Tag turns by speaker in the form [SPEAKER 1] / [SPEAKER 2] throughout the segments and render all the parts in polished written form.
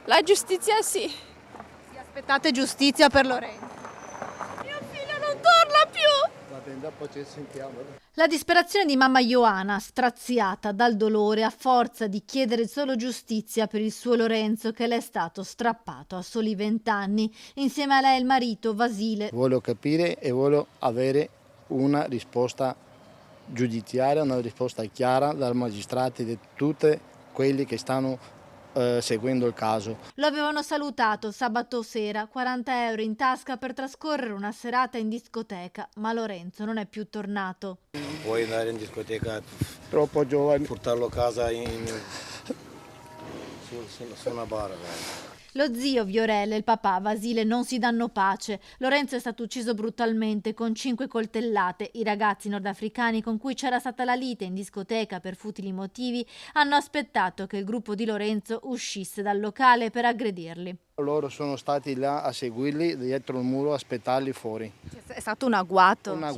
[SPEAKER 1] La giustizia sì.
[SPEAKER 2] Si aspettate giustizia per Lorenzo?
[SPEAKER 1] Mio figlio non torna più!
[SPEAKER 3] Va bene, dopo ci sentiamo.
[SPEAKER 2] La disperazione di mamma Ioana, straziata dal dolore a forza di chiedere solo giustizia per il suo Lorenzo che le è stato strappato a soli 20 anni. Insieme a lei il marito Vasile.
[SPEAKER 3] Voglio capire e voglio avere una risposta giudiziaria, una risposta chiara dal magistrato e di tutti quelli che stanno seguendo il caso.
[SPEAKER 2] Lo avevano salutato sabato sera, 40 euro in tasca per trascorrere una serata in discoteca, ma Lorenzo non è più tornato.
[SPEAKER 4] Puoi andare in discoteca,
[SPEAKER 3] Troppo giovane.
[SPEAKER 4] portarlo a casa su una bara.
[SPEAKER 2] Lo zio Viorella e il papà Vasile non si danno pace. Lorenzo è stato ucciso brutalmente con 5 coltellate. I ragazzi nordafricani con cui c'era stata la lite in discoteca per futili motivi hanno aspettato che il gruppo di Lorenzo uscisse dal locale per aggredirli.
[SPEAKER 3] Loro sono stati là a seguirli dietro il muro, a aspettarli fuori.
[SPEAKER 2] È stato un agguato.
[SPEAKER 3] Un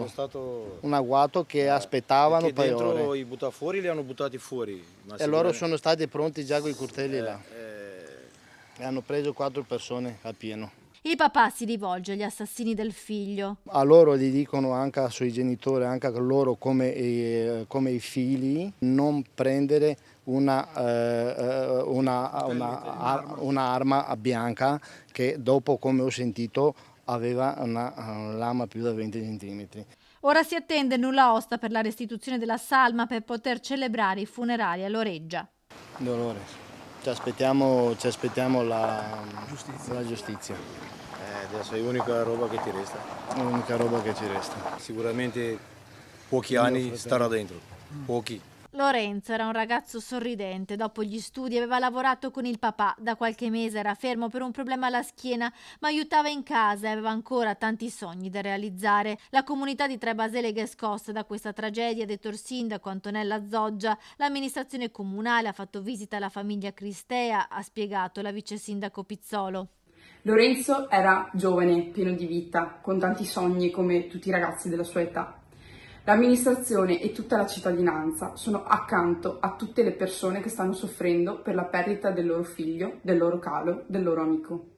[SPEAKER 4] Stato...
[SPEAKER 3] agguato che aspettavano
[SPEAKER 4] Perché
[SPEAKER 3] per
[SPEAKER 4] dentro
[SPEAKER 3] ore.
[SPEAKER 4] i buttati fuori li hanno buttati fuori. Ma
[SPEAKER 3] E loro sono stati pronti già con i coltelli là. E hanno preso 4 persone a pieno.
[SPEAKER 2] Il papà si rivolge agli assassini del figlio.
[SPEAKER 3] A loro gli dicono, anche ai suoi genitori, anche a loro come i figli, non prendere un'arma bianca che dopo, come ho sentito, aveva una lama più da 20 centimetri.
[SPEAKER 2] Ora si attende nulla osta per la restituzione della salma per poter celebrare i funerali a Loreggia.
[SPEAKER 3] Dolore. Ci aspettiamo la giustizia.
[SPEAKER 4] Adesso è l'unica roba che ti resta.
[SPEAKER 3] È l'unica roba che ci resta.
[SPEAKER 4] Sicuramente pochi anni starà dentro. Pochi.
[SPEAKER 2] Lorenzo era un ragazzo sorridente, dopo gli studi aveva lavorato con il papà, da qualche mese era fermo per un problema alla schiena, ma aiutava in casa e aveva ancora tanti sogni da realizzare. La comunità di Trebaselega è scossa da questa tragedia, ha detto il sindaco Antonella Zoggia. L'amministrazione comunale ha fatto visita alla famiglia Cristea, ha spiegato la vice sindaco Pizzolo.
[SPEAKER 5] Lorenzo era giovane, pieno di vita, con tanti sogni come tutti i ragazzi della sua età. L'amministrazione e tutta la cittadinanza sono accanto a tutte le persone che stanno soffrendo per la perdita del loro figlio, del loro caro, del loro amico.